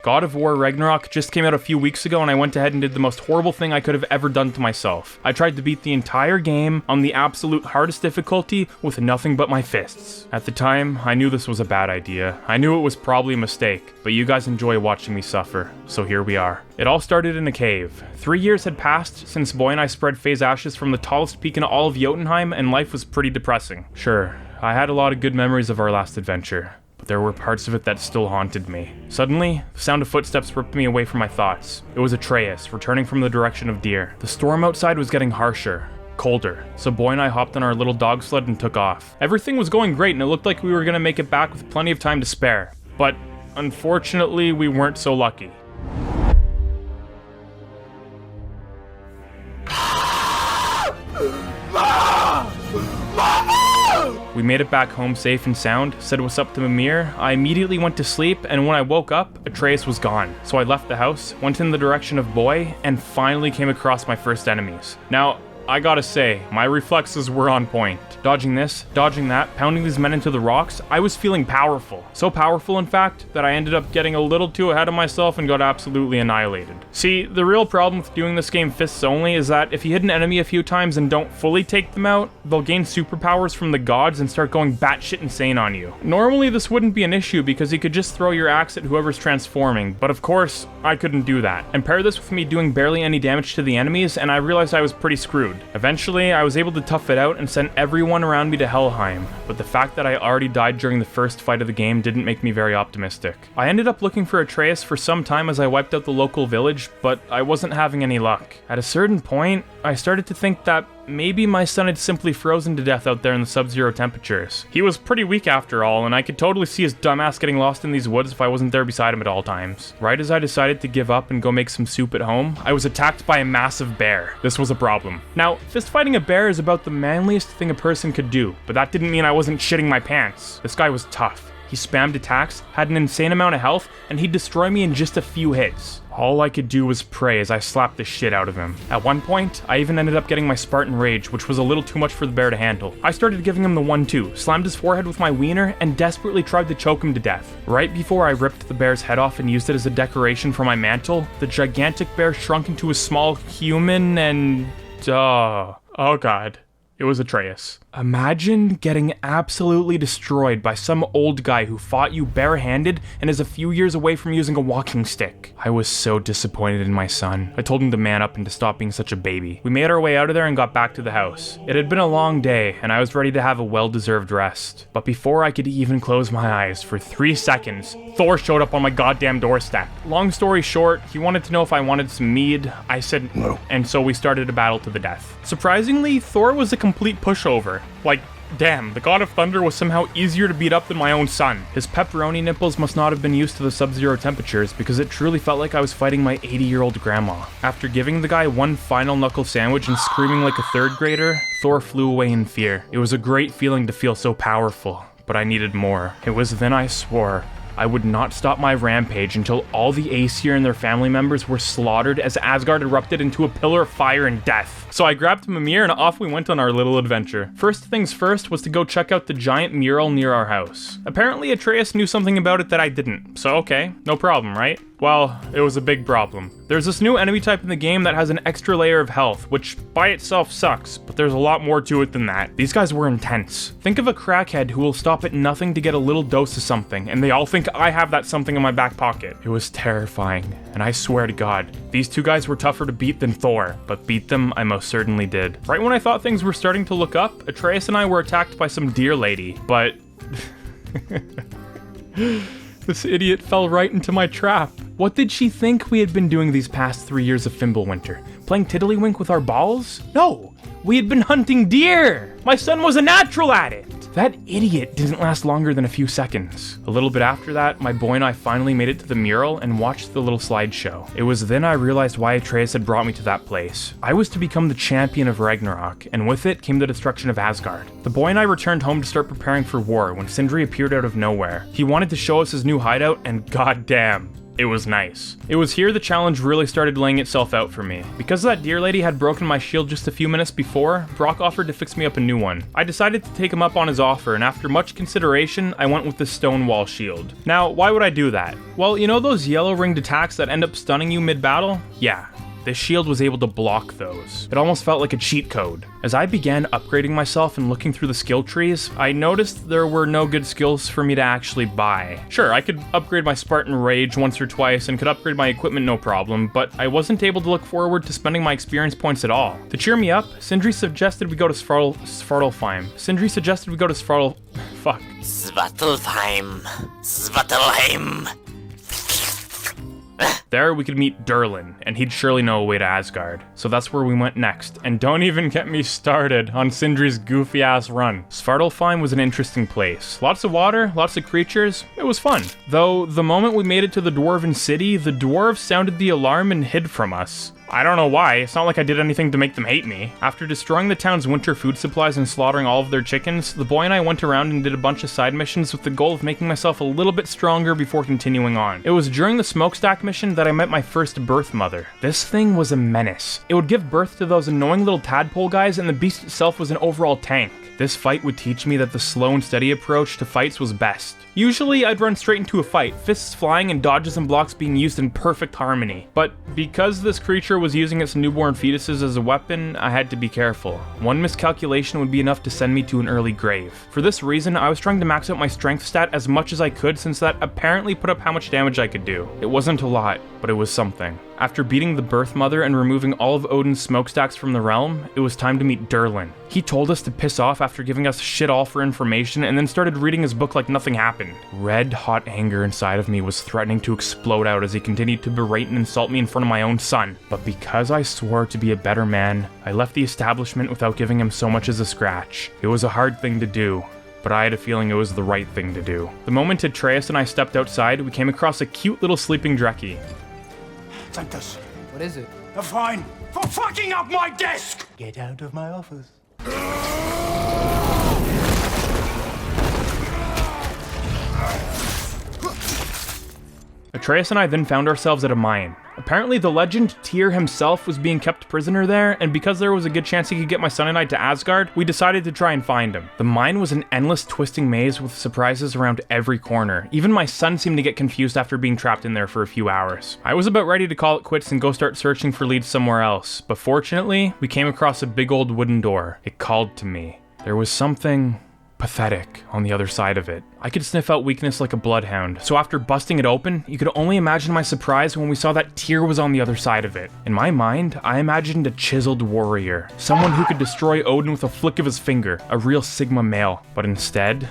God of War Ragnarok just came out a few weeks ago and I went ahead and did the most horrible thing I could have ever done to myself. I tried to beat the entire game on the absolute hardest difficulty with nothing but my fists. At the time, I knew this was a bad idea. I knew it was probably a mistake, but you guys enjoy watching me suffer, so here we are. It all started in a cave. 3 years had passed since Boy and I spread phase ashes from the tallest peak in all of Jotunheim, and life was pretty depressing. Sure, I had a lot of good memories of our last adventure, but there were parts of it that still haunted me. Suddenly, the sound of footsteps ripped me away from my thoughts. It was Atreus, returning from the direction of Deer. The storm outside was getting harsher, colder, so Boy and I hopped on our little dog sled and took off. Everything was going great and it looked like we were gonna make it back with plenty of time to spare. But unfortunately, we weren't so lucky. We made it back home safe and sound, said what's up to Mimir. I immediately went to sleep, and when I woke up, Atreus was gone. So I left the house, went in the direction of Boy, and finally came across my first enemies. Now, I gotta say, my reflexes were on point. Dodging this, dodging that, pounding these men into the rocks, I was feeling powerful. So powerful, in fact, that I ended up getting a little too ahead of myself and got absolutely annihilated. See, the real problem with doing this game fists only is that if you hit an enemy a few times and don't fully take them out, they'll gain superpowers from the gods and start going batshit insane on you. Normally this wouldn't be an issue because you could just throw your axe at whoever's transforming, but of course, I couldn't do that. And pair this with me doing barely any damage to the enemies, and I realized I was pretty screwed. Eventually, I was able to tough it out and send everyone around me to Helheim, but the fact that I already died during the first fight of the game didn't make me very optimistic. I ended up looking for Atreus for some time as I wiped out the local village, but I wasn't having any luck. At a certain point, I started to think that maybe my son had simply frozen to death out there in the sub-zero temperatures. He was pretty weak after all, and I could totally see his dumbass getting lost in these woods if I wasn't there beside him at all times. Right as I decided to give up and go make some soup at home, I was attacked by a massive bear. This was a problem. Now, fist fighting a bear is about the manliest thing a person could do, but that didn't mean I wasn't shitting my pants. This guy was tough. He spammed attacks, had an insane amount of health, and he'd destroy me in just a few hits. All I could do was pray as I slapped the shit out of him. At one point, I even ended up getting my Spartan Rage, which was a little too much for the bear to handle. I started giving him the 1-2, slammed his forehead with my wiener, and desperately tried to choke him to death. Right before I ripped the bear's head off and used it as a decoration for my mantle, the gigantic bear shrunk into a small human and... oh god. It was Atreus. Imagine getting absolutely destroyed by some old guy who fought you barehanded and is a few years away from using a walking stick. I was so disappointed in my son. I told him to man up and to stop being such a baby. We made our way out of there and got back to the house. It had been a long day and I was ready to have a well-deserved rest. But before I could even close my eyes for 3 seconds, Thor showed up on my goddamn doorstep. Long story short, he wanted to know if I wanted some mead. I said no, and so we started a battle to the death. Surprisingly, Thor was a complete pushover. Like, damn, the God of Thunder was somehow easier to beat up than my own son. His pepperoni nipples must not have been used to the sub-zero temperatures because it truly felt like I was fighting my 80-year-old grandma. After giving the guy one final knuckle sandwich and screaming like a third grader, Thor flew away in fear. It was a great feeling to feel so powerful, but I needed more. It was then I swore I would not stop my rampage until all the Aesir and their family members were slaughtered as Asgard erupted into a pillar of fire and death. So I grabbed Mimir and off we went on our little adventure. First things first was to go check out the giant mural near our house. Apparently Atreus knew something about it that I didn't, so okay, no problem, right? Well, it was a big problem. There's this new enemy type in the game that has an extra layer of health, which by itself sucks, but there's a lot more to it than that. These guys were intense. Think of a crackhead who will stop at nothing to get a little dose of something, and they all think I have that something in my back pocket. It was terrifying, and I swear to God, these two guys were tougher to beat than Thor, but beat them I most certainly did. Right when I thought things were starting to look up, Atreus and I were attacked by some deer lady, but... this idiot fell right into my trap. What did she think we had been doing these past 3 years of Fimbulwinter? Playing tiddlywink with our balls? No, we had been hunting deer! My son was a natural at it! That idiot didn't last longer than a few seconds. A little bit after that, my boy and I finally made it to the mural and watched the little slideshow. It was then I realized why Atreus had brought me to that place. I was to become the champion of Ragnarok, and with it came the destruction of Asgard. The boy and I returned home to start preparing for war when Sindri appeared out of nowhere. He wanted to show us his new hideout, and goddamn, it was nice. It was here the challenge really started laying itself out for me. Because that deer lady had broken my shield just a few minutes before, Brock offered to fix me up a new one. I decided to take him up on his offer, and after much consideration, I went with the stone wall shield. Now, why would I do that? Well, you know those yellow ringed attacks that end up stunning you mid-battle? Yeah. This shield was able to block those. It almost felt like a cheat code. As I began upgrading myself and looking through the skill trees, I noticed there were no good skills for me to actually buy. Sure, I could upgrade my Spartan Rage once or twice and could upgrade my equipment no problem, but I wasn't able to look forward to spending my experience points at all. To cheer me up, Sindri suggested we go to Svartalfheim. Fuck. Svartalfheim. There we could meet Durlin, and he'd surely know a way to Asgard. So that's where we went next, and don't even get me started on Sindri's goofy ass run. Svartalfheim was an interesting place. Lots of water, lots of creatures, it was fun. Though, the moment we made it to the Dwarven City, the dwarves sounded the alarm and hid from us. I don't know why, it's not like I did anything to make them hate me. After destroying the town's winter food supplies and slaughtering all of their chickens, the boy and I went around and did a bunch of side missions with the goal of making myself a little bit stronger before continuing on. It was during the smokestack mission that I met my first birth mother. This thing was a menace. It would give birth to those annoying little tadpole guys, and the beast itself was an overall tank. This fight would teach me that the slow and steady approach to fights was best. Usually, I'd run straight into a fight, fists flying and dodges and blocks being used in perfect harmony. But because this creature was using its newborn fetuses as a weapon, I had to be careful. One miscalculation would be enough to send me to an early grave. For this reason, I was trying to max out my strength stat as much as I could, since that apparently put up how much damage I could do. It wasn't a lot, but it was something. After beating the birth mother and removing all of Odin's smokestacks from the realm, it was time to meet Durlin. He told us to piss off after giving us shit all for information, and then started reading his book like nothing happened. Red hot anger inside of me was threatening to explode out as he continued to berate and insult me in front of my own son. But because I swore to be a better man, I left the establishment without giving him so much as a scratch. It was a hard thing to do, but I had a feeling it was the right thing to do. The moment Atreus and I stepped outside, we came across a cute little sleeping Dreki. Sanctus, What is it? a fine for fucking up my desk! Get out of my office. Atreus and I then found ourselves at a mine. Apparently the legend Tyr himself was being kept prisoner there, and because there was a good chance he could get my son and I to Asgard, we decided to try and find him. The mine was an endless twisting maze with surprises around every corner. Even my son seemed to get confused after being trapped in there for a few hours. I was about ready to call it quits and go start searching for leads somewhere else, but fortunately, we came across a big old wooden door. It called to me. There was something pathetic on the other side of it. I could sniff out weakness like a bloodhound, so after busting it open, you could only imagine my surprise when we saw that Tyr was on the other side of it. In my mind, I imagined a chiseled warrior, someone who could destroy Odin with a flick of his finger, a real Sigma male. But instead,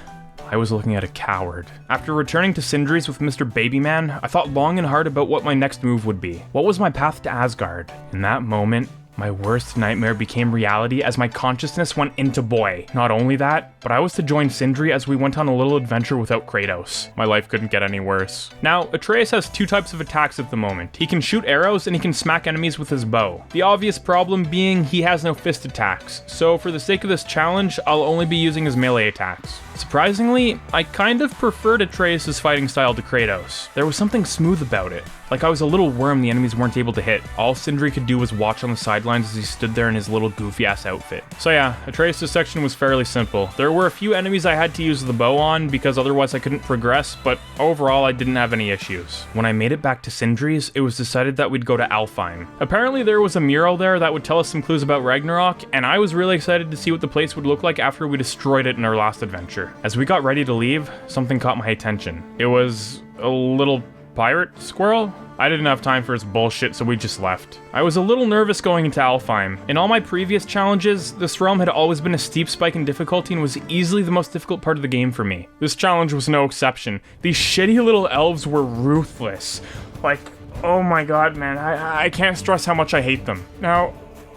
I was looking at a coward. After returning to Sindri's with Mr. Babyman, I thought long and hard about what my next move would be. What was my path to Asgard? In that moment, my worst nightmare became reality as my consciousness went into boy. Not only that, but I was to join Sindri as we went on a little adventure without Kratos. My life couldn't get any worse. Now, Atreus has two types of attacks at the moment. He can shoot arrows and he can smack enemies with his bow. The obvious problem being he has no fist attacks, so for the sake of this challenge, I'll only be using his melee attacks. Surprisingly, I kind of preferred Atreus' fighting style to Kratos. There was something smooth about it. Like I was a little worm the enemies weren't able to hit. All Sindri could do was watch on the sidelines as he stood there in his little goofy ass outfit. So yeah, Atreus' section was fairly simple. There were a few enemies I had to use the bow on because otherwise I couldn't progress, but overall I didn't have any issues. When I made it back to Sindri's, it was decided that we'd go to Alfheim. Apparently there was a mural there that would tell us some clues about Ragnarok, and I was really excited to see what the place would look like after we destroyed it in our last adventure. As we got ready to leave, something caught my attention. It was a little pirate squirrel? I didn't have time for his bullshit, so we just left. I was a little nervous going into Alfheim. In all my previous challenges, this realm had always been a steep spike in difficulty and was easily the most difficult part of the game for me. This challenge was no exception. These shitty little elves were ruthless. Like, oh my god, man, I can't stress how much I hate them. Now,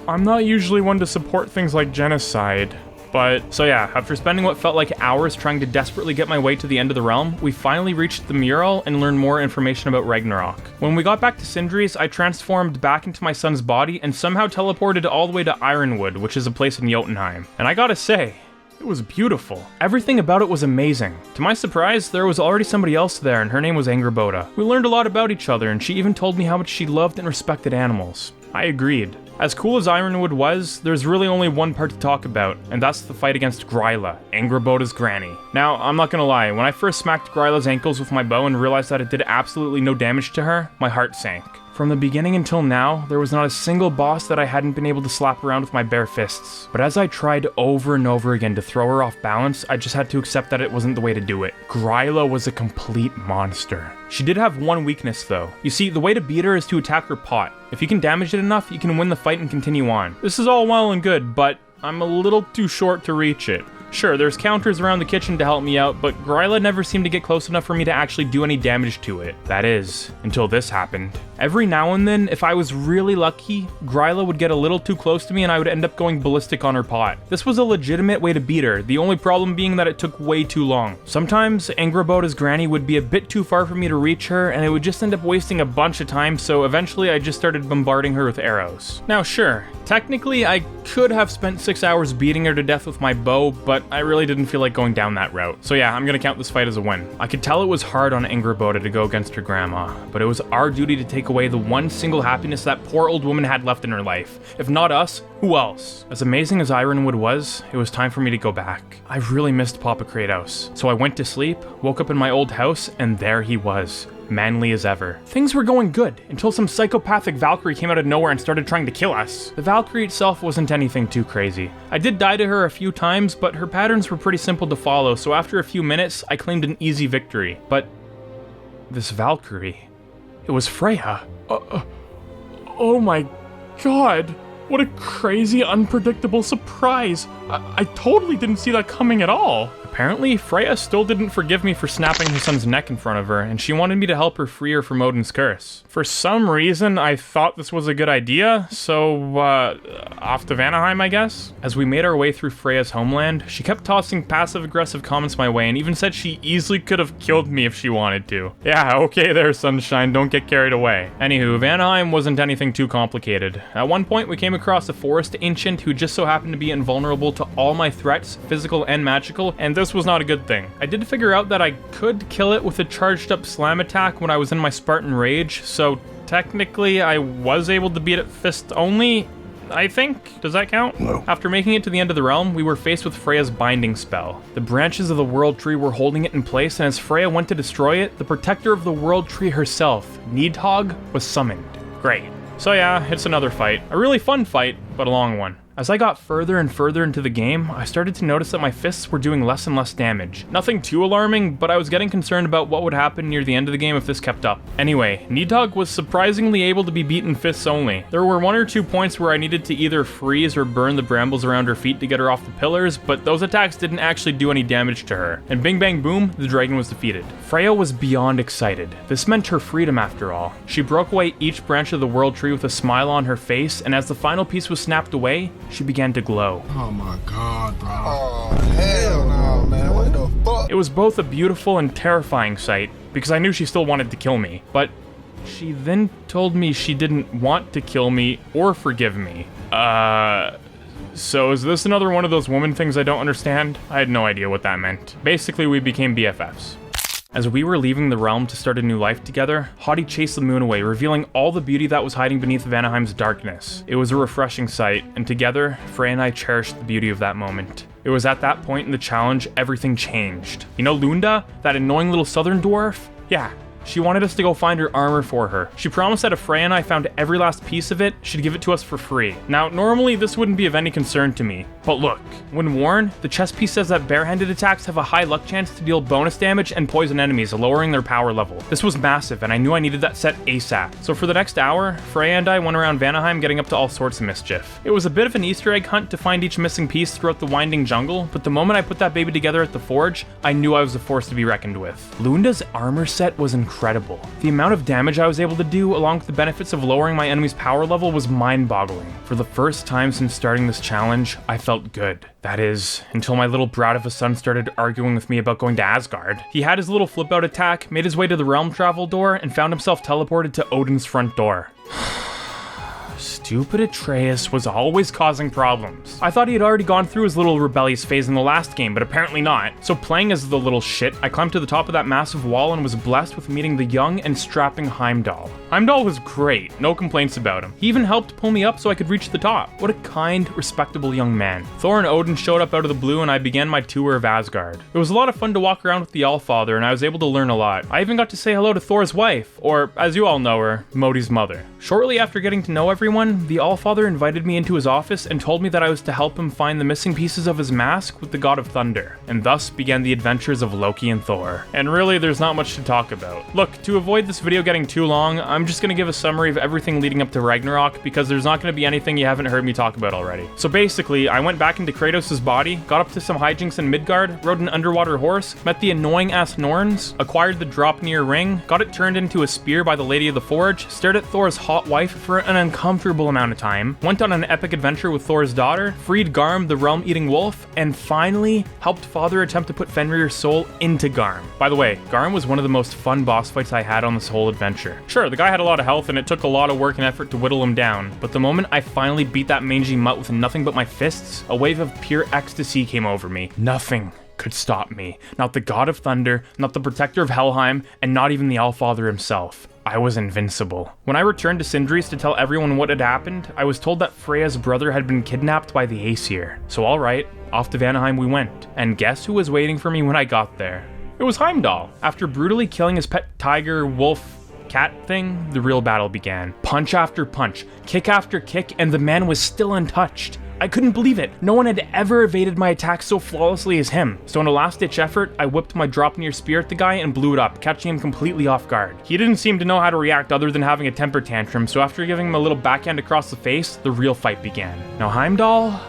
I'm not usually one to support things like genocide, so yeah, after spending what felt like hours trying to desperately get my way to the end of the realm, we finally reached the mural and learned more information about Ragnarok. When we got back to Sindri's, I transformed back into my son's body and somehow teleported all the way to Ironwood, which is a place in Jotunheim. And I gotta say, It was beautiful. Everything about it was amazing. To my surprise, there was already somebody else there, and her name was Angrboda. We learned a lot about each other, and she even told me how much she loved and respected animals. I agreed. As cool as Ironwood was, there's really only one part to talk about, and that's the fight against Gryla, Angrboda's granny. Now, I'm not gonna lie, when I first smacked Gryla's ankles with my bow and realized that it did absolutely no damage to her, my heart sank. From the beginning until now, there was not a single boss that I hadn't been able to slap around with my bare fists. But as I tried over and over again to throw her off balance, I just had to accept that it wasn't the way to do it. Gryla was a complete monster. She did have one weakness though. You see, the way to beat her is to attack her pot. If you can damage it enough, you can win the fight and continue on. This is all well and good, but I'm a little too short to reach it. Sure, there's counters around the kitchen to help me out, but Gryla never seemed to get close enough for me to actually do any damage to it. That is, until this happened. Every now and then, if I was really lucky, Gryla would get a little too close to me and I would end up going ballistic on her pot. This was a legitimate way to beat her, the only problem being that it took way too long. Sometimes, Angrboda's granny would be a bit too far for me to reach her, and it would just end up wasting a bunch of time, so eventually I just started bombarding her with arrows. Now sure, technically I could have spent 6 hours beating her to death with my bow, but I really didn't feel like going down that route. So yeah, I'm gonna count this fight as a win. I could tell it was hard on Angrboda to go against her grandma, but it was our duty to take away the one single happiness that poor old woman had left in her life. If not us, who else? As amazing as Ironwood was, it was time for me to go back. I really missed Papa Kratos. So I went to sleep, woke up in my old house, and there he was. Manly as ever. Things were going good until some psychopathic Valkyrie came out of nowhere and started trying to kill us. The Valkyrie itself wasn't anything too crazy. I did die to her a few times, but her patterns were pretty simple to follow, so after a few minutes, I claimed an easy victory. But this Valkyrie, it was Freya. Oh my god. What a crazy, unpredictable surprise. I totally didn't see that coming at all. Apparently, Freya still didn't forgive me for snapping her son's neck in front of her, and she wanted me to help her free her from Odin's curse. For some reason, I thought this was a good idea, so, off to Vanaheim, I guess? As we made our way through Freya's homeland, she kept tossing passive-aggressive comments my way and even said she easily could have killed me if she wanted to. Yeah, okay there, sunshine, don't get carried away. Anywho, Vanaheim wasn't anything too complicated. At one point, we came across a forest ancient who just so happened to be invulnerable to all my threats, physical and magical, and this was not a good thing. I did figure out that I could kill it with a charged up slam attack when I was in my Spartan rage, so technically I was able to beat it fist only, I think? Does that count? No. After making it to the end of the realm, we were faced with Freya's binding spell. The branches of the World Tree were holding it in place, and as Freya went to destroy it, the protector of the World Tree herself, Nidhogg, was summoned. Great. So yeah, it's another fight. A really fun fight, but a long one. As I got further and further into the game, I started to notice that my fists were doing less and less damage. Nothing too alarming, but I was getting concerned about what would happen near the end of the game if this kept up. Anyway, Nidhogg was surprisingly able to be beaten fists only. There were 1 or 2 points where I needed to either freeze or burn the brambles around her feet to get her off the pillars, but those attacks didn't actually do any damage to her. And bing bang boom, the dragon was defeated. Freya was beyond excited. This meant her freedom after all. She broke away each branch of the World Tree with a smile on her face, and as the final piece was snapped away, she began to glow. Oh my god, bro. Oh, hell no, man. What the fuck? It was both a beautiful and terrifying sight, because I knew she still wanted to kill me, but she then told me she didn't want to kill me or forgive me. So is this another one of those woman things I don't understand? I had no idea what that meant. Basically, we became BFFs. As we were leaving the realm to start a new life together, Hati chased the moon away, revealing all the beauty that was hiding beneath Vanaheim's darkness. It was a refreshing sight, and together, Freya and I cherished the beauty of that moment. It was at that point in the challenge everything changed. You know Lunda? That annoying little southern dwarf? Yeah. She wanted us to go find her armor for her. She promised that if Freya and I found every last piece of it, she'd give it to us for free. Now, normally this wouldn't be of any concern to me, but look, when worn, the chest piece says that barehanded attacks have a high luck chance to deal bonus damage and poison enemies, lowering their power level. This was massive, and I knew I needed that set ASAP. So for the next hour, Freya and I went around Vanaheim getting up to all sorts of mischief. It was a bit of an Easter egg hunt to find each missing piece throughout the winding jungle, but the moment I put that baby together at the forge, I knew I was a force to be reckoned with. Lunda's armor set was incredible. The amount of damage I was able to do, along with the benefits of lowering my enemy's power level, was mind-boggling. For the first time since starting this challenge, I felt good. That is, until my little brat of a son started arguing with me about going to Asgard. He had his little flip-out attack, made his way to the realm travel door, and found himself teleported to Odin's front door. Stupid Atreus was always causing problems. I thought he had already gone through his little rebellious phase in the last game, but apparently not. So playing as the little shit, I climbed to the top of that massive wall and was blessed with meeting the young and strapping Heimdall. Heimdall was great, no complaints about him. He even helped pull me up so I could reach the top. What a kind, respectable young man. Thor and Odin showed up out of the blue and I began my tour of Asgard. It was a lot of fun to walk around with the Allfather and I was able to learn a lot. I even got to say hello to Thor's wife, or as you all know her, Modi's mother. Shortly after getting to know everyone, the Allfather invited me into his office and told me that I was to help him find the missing pieces of his mask with the God of Thunder, and thus began the adventures of Loki and Thor. And really, there's not much to talk about. Look, to avoid this video getting too long, I'm just gonna give a summary of everything leading up to Ragnarok because there's not gonna be anything you haven't heard me talk about already. So basically, I went back into Kratos' body, got up to some hijinks in Midgard, rode an underwater horse, met the annoying-ass Norns, acquired the Dropnir ring, got it turned into a spear by the Lady of the Forge, stared at Thor's hot wife for an uncomfortable amount of time, went on an epic adventure with Thor's daughter, freed Garm the realm-eating wolf, and finally helped Father attempt to put Fenrir's soul into Garm. By the way, Garm was one of the most fun boss fights I had on this whole adventure. Sure, the guy had a lot of health and it took a lot of work and effort to whittle him down, but the moment I finally beat that mangy mutt with nothing but my fists, a wave of pure ecstasy came over me. Nothing could stop me. Not the God of Thunder, not the Protector of Helheim, and not even the Allfather himself. I was invincible. When I returned to Sindri's to tell everyone what had happened, I was told that Freya's brother had been kidnapped by the Aesir. So alright, off to Vanaheim we went. And guess who was waiting for me when I got there? It was Heimdall. After brutally killing his pet tiger, wolf, cat thing, the real battle began. Punch after punch, kick after kick, and the man was still untouched. I couldn't believe it. No one had ever evaded my attack so flawlessly as him. So in a last-ditch effort, I whipped my Dropnir spear at the guy and blew it up, catching him completely off guard. He didn't seem to know how to react other than having a temper tantrum, so after giving him a little backhand across the face, the real fight began. Now Heimdall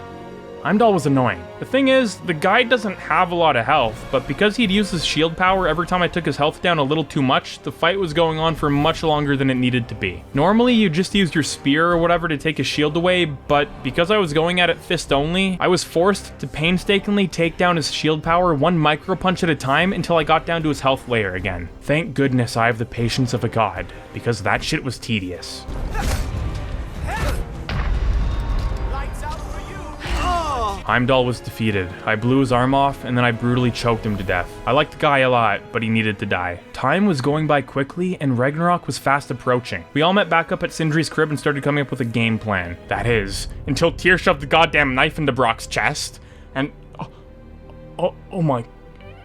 was annoying. The thing is, the guy doesn't have a lot of health, but because he'd used his shield power every time I took his health down a little too much, the fight was going on for much longer than it needed to be. Normally, you just use your spear or whatever to take his shield away, but because I was going at it fist only, I was forced to painstakingly take down his shield power one micro punch at a time until I got down to his health layer again. Thank goodness I have the patience of a god, because that shit was tedious. Heimdall was defeated. I blew his arm off, and then I brutally choked him to death. I liked the guy a lot, but he needed to die. Time was going by quickly, and Ragnarok was fast approaching. We all met back up at Sindri's crib and started coming up with a game plan. That is, until Tyr shoved the goddamn knife into Brock's chest, and... oh my...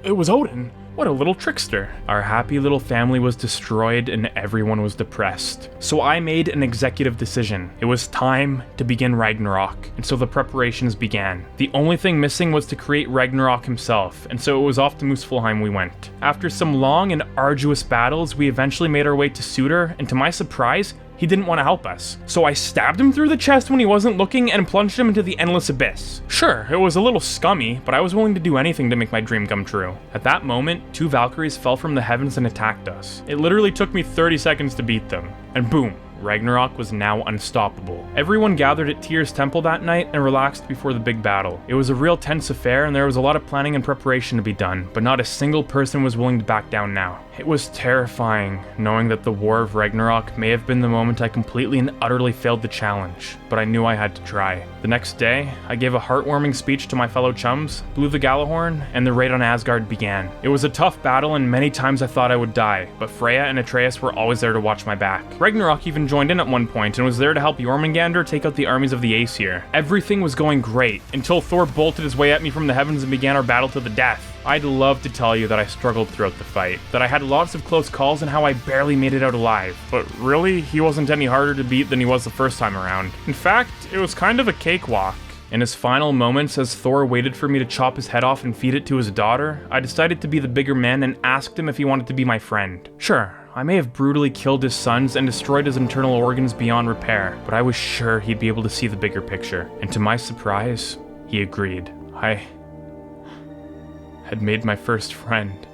It was Odin. What a little trickster. Our happy little family was destroyed and everyone was depressed. So I made an executive decision. It was time to begin Ragnarok, and so the preparations began. The only thing missing was to create Ragnarok himself, and so it was off to Muspelheim we went. After some long and arduous battles, we eventually made our way to Surtur, and to my surprise, he didn't want to help us. So I stabbed him through the chest when he wasn't looking and plunged him into the endless abyss. Sure, it was a little scummy, but I was willing to do anything to make my dream come true. At that moment, 2 Valkyries fell from the heavens and attacked us. It literally took me 30 seconds to beat them. And boom, Ragnarok was now unstoppable. Everyone gathered at Tyr's temple that night and relaxed before the big battle. It was a real tense affair and there was a lot of planning and preparation to be done, but not a single person was willing to back down now. It was terrifying, knowing that the War of Ragnarok may have been the moment I completely and utterly failed the challenge, but I knew I had to try. The next day, I gave a heartwarming speech to my fellow chums, blew the Galahorn, and the raid on Asgard began. It was a tough battle and many times I thought I would die, but Freya and Atreus were always there to watch my back. Ragnarok even joined in at one point and was there to help Jormungandr take out the armies of the Aesir. Everything was going great, until Thor bolted his way at me from the heavens and began our battle to the death. I'd love to tell you that I struggled throughout the fight, that I had lots of close calls and how I barely made it out alive, but really, he wasn't any harder to beat than he was the first time around. In fact, it was kind of a cakewalk. In his final moments, as Thor waited for me to chop his head off and feed it to his daughter, I decided to be the bigger man and asked him if he wanted to be my friend. Sure, I may have brutally killed his sons and destroyed his internal organs beyond repair, but I was sure he'd be able to see the bigger picture. And to my surprise, he agreed. I had made my first friend.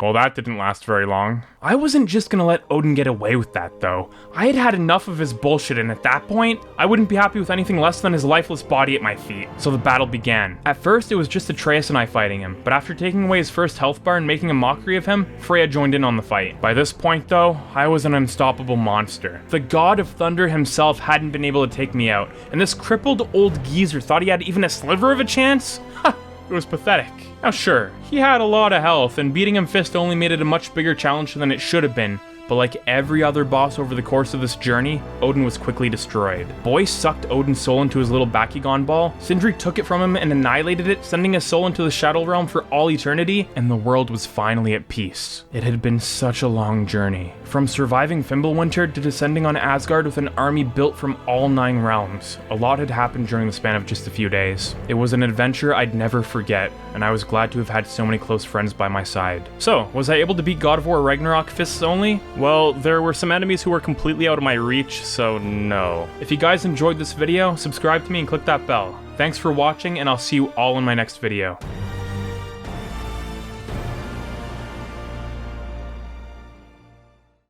Well, that didn't last very long. I wasn't just gonna let Odin get away with that, though. I had had enough of his bullshit, and at that point, I wouldn't be happy with anything less than his lifeless body at my feet. So the battle began. At first, it was just Atreus and I fighting him, but after taking away his first health bar and making a mockery of him, Freya joined in on the fight. By this point, though, I was an unstoppable monster. The god of thunder himself hadn't been able to take me out, and this crippled old geezer thought he had even a sliver of a chance? Ha! It was pathetic. Now sure, he had a lot of health, and beating him fist only made it a much bigger challenge than it should have been, but like every other boss over the course of this journey, Odin was quickly destroyed. Boy sucked Odin's soul into his little Bakugan ball, Sindri took it from him and annihilated it, sending his soul into the Shadow Realm for all eternity, and the world was finally at peace. It had been such a long journey. From surviving Fimbulwinter to descending on Asgard with an army built from all 9 realms, a lot had happened during the span of just a few days. It was an adventure I'd never forget, and I was glad to have had so many close friends by my side. So, was I able to beat God of War Ragnarok fists only? Well, there were some enemies who were completely out of my reach, so no. If you guys enjoyed this video, subscribe to me and click that bell. Thanks for watching, and I'll see you all in my next video.